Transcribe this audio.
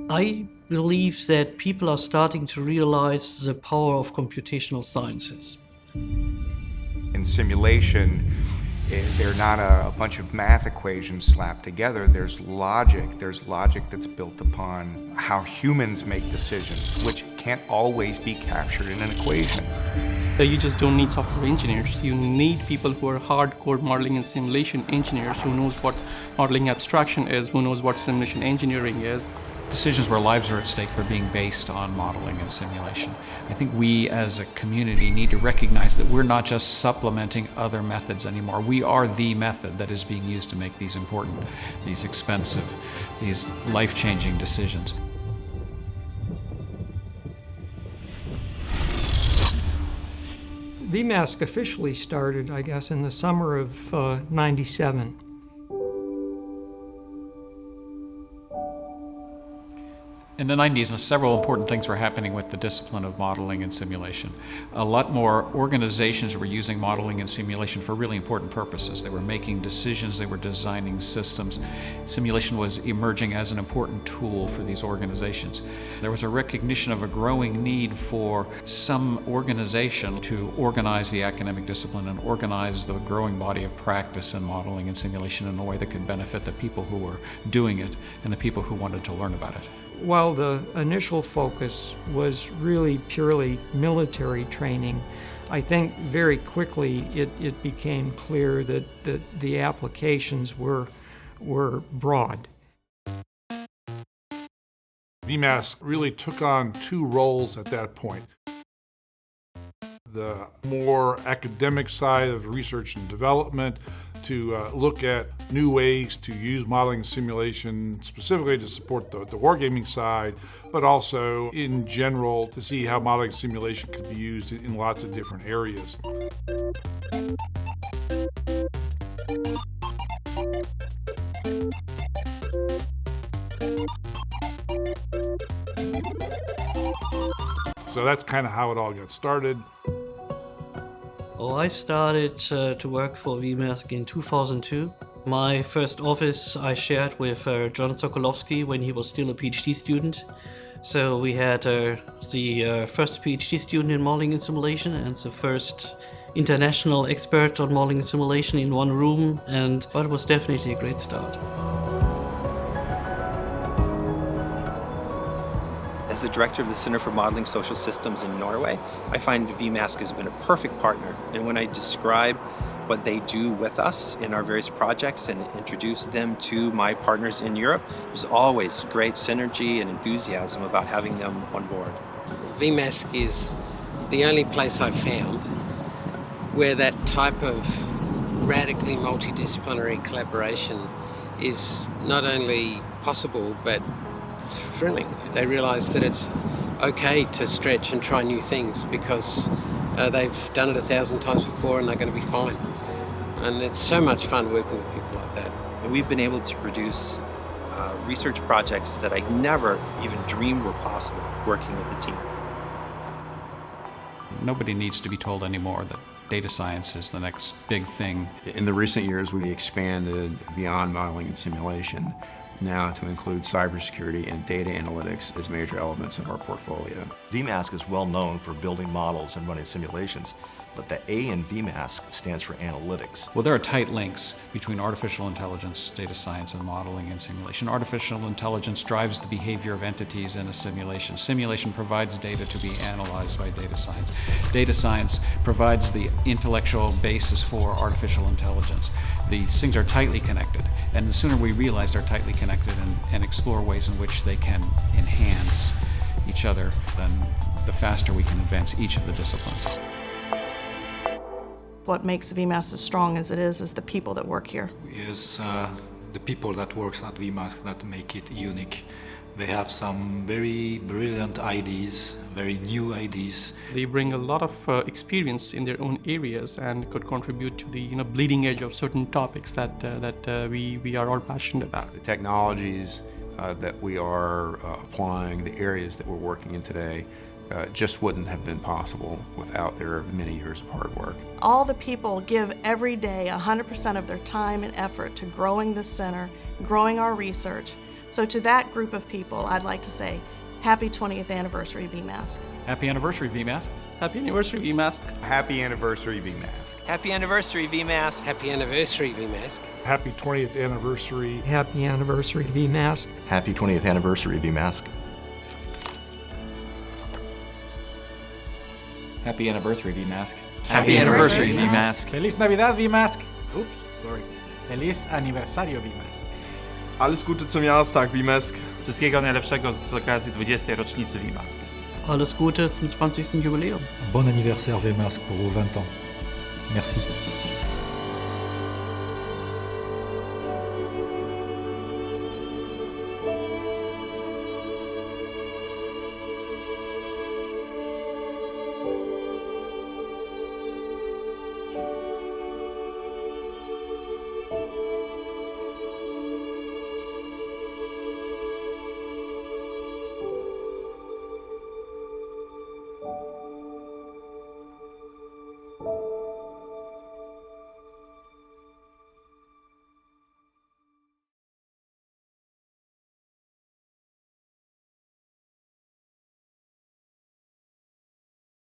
I believe that people are starting to realize the power of computational sciences. In simulation, they're not a bunch of math equations slapped together. There's logic that's built upon how humans make decisions, which can't always be captured in an equation. You just don't need software engineers. You need people who are hardcore modeling and simulation engineers, who knows what modeling abstraction is, who knows what simulation engineering is. Decisions where lives are at stake are being based on modeling and simulation. I think we as a community need to recognize that we're not just supplementing other methods anymore. We are the method that is being used to make these important, these expensive, these life-changing decisions. VMASC officially started, I guess, in the summer of '97. In the 90s, several important things were happening with the discipline of modeling and simulation. A lot more organizations were using modeling and simulation for really important purposes. They were making decisions, they were designing systems. Simulation was emerging as an important tool for these organizations. There was a recognition of a growing need for some organization to organize the academic discipline and organize the growing body of practice in modeling and simulation in a way that could benefit the people who were doing it and the people who wanted to learn about it. While the initial focus was really purely military training, I think very quickly it became clear that the applications were broad. VMASC really took on two roles at that point. The more academic side of research and development, to look at new ways to use modeling and simulation specifically to support the wargaming side, but also in general to see how modeling and simulation could be used in lots of different areas. So that's kind of how it all got started. Well, I started to work for VMASC in 2002. My first office I shared with John Sokolowski when he was still a PhD student. So we had the first PhD student in modeling and simulation and the first international expert on modeling and simulation in one room, but it was definitely a great start. As the director of the Center for Modeling Social Systems in Norway, I find VMASC has been a perfect partner. And when I describe what they do with us in our various projects and introduce them to my partners in Europe, there's always great synergy and enthusiasm about having them on board. VMASC is the only place I've found where that type of radically multidisciplinary collaboration is not only possible but thrilling. They realize that it's okay to stretch and try new things because they've done it 1,000 times before and they're going to be fine. And it's so much fun working with people like that. And we've been able to produce research projects that I never even dreamed were possible working with the team. Nobody needs to be told anymore that data science is the next big thing. In the recent years, we expanded beyond modeling and simulation now to include cybersecurity and data analytics as major elements of our portfolio. VMASC is well known for building models and running simulations, but the A in VMASC stands for analytics. Well, there are tight links between artificial intelligence, data science, and modeling and simulation. Artificial intelligence drives the behavior of entities in a simulation. Simulation provides data to be analyzed by data science. Data science provides the intellectual basis for artificial intelligence. These things are tightly connected, and the sooner we realize they're tightly connected and explore ways in which they can enhance each other, then the faster we can advance each of the disciplines. What makes VMASC as strong as it is the people that work here. Yes, the people that works at VMASC that make it unique. They have some very brilliant ideas, very new ideas. They bring a lot of experience in their own areas and could contribute to the bleeding edge of certain topics that we are all passionate about. The technologies that we are applying, the areas that we're working in today, just wouldn't have been possible without their many years of hard work. All the people give every day 100% of their time and effort to growing this center, growing our research, So to that group of people, I'd like to say, happy 20th anniversary VMASC. Happy anniversary, VMASC. Happy anniversary, VMASC. Happy anniversary, VMASC. Happy anniversary, VMASC. Happy anniversary, VMASC. Happy 20th anniversary. Happy anniversary, VMASC. Happy 20th anniversary, VMASC. Happy anniversary, VMASC. Happy anniversary, VMASC. Feliz Navidad, VMASC. Oops, sorry. Feliz aniversario, VMASC. Alles Gute zum Jahrestag, VMASC. Wszystkiego najlepszego z okazji 20. rocznicy VMASC. Alles Gute zum 20. Jubiläum. Bon anniversaire VMASC pour vos 20 ans. Merci.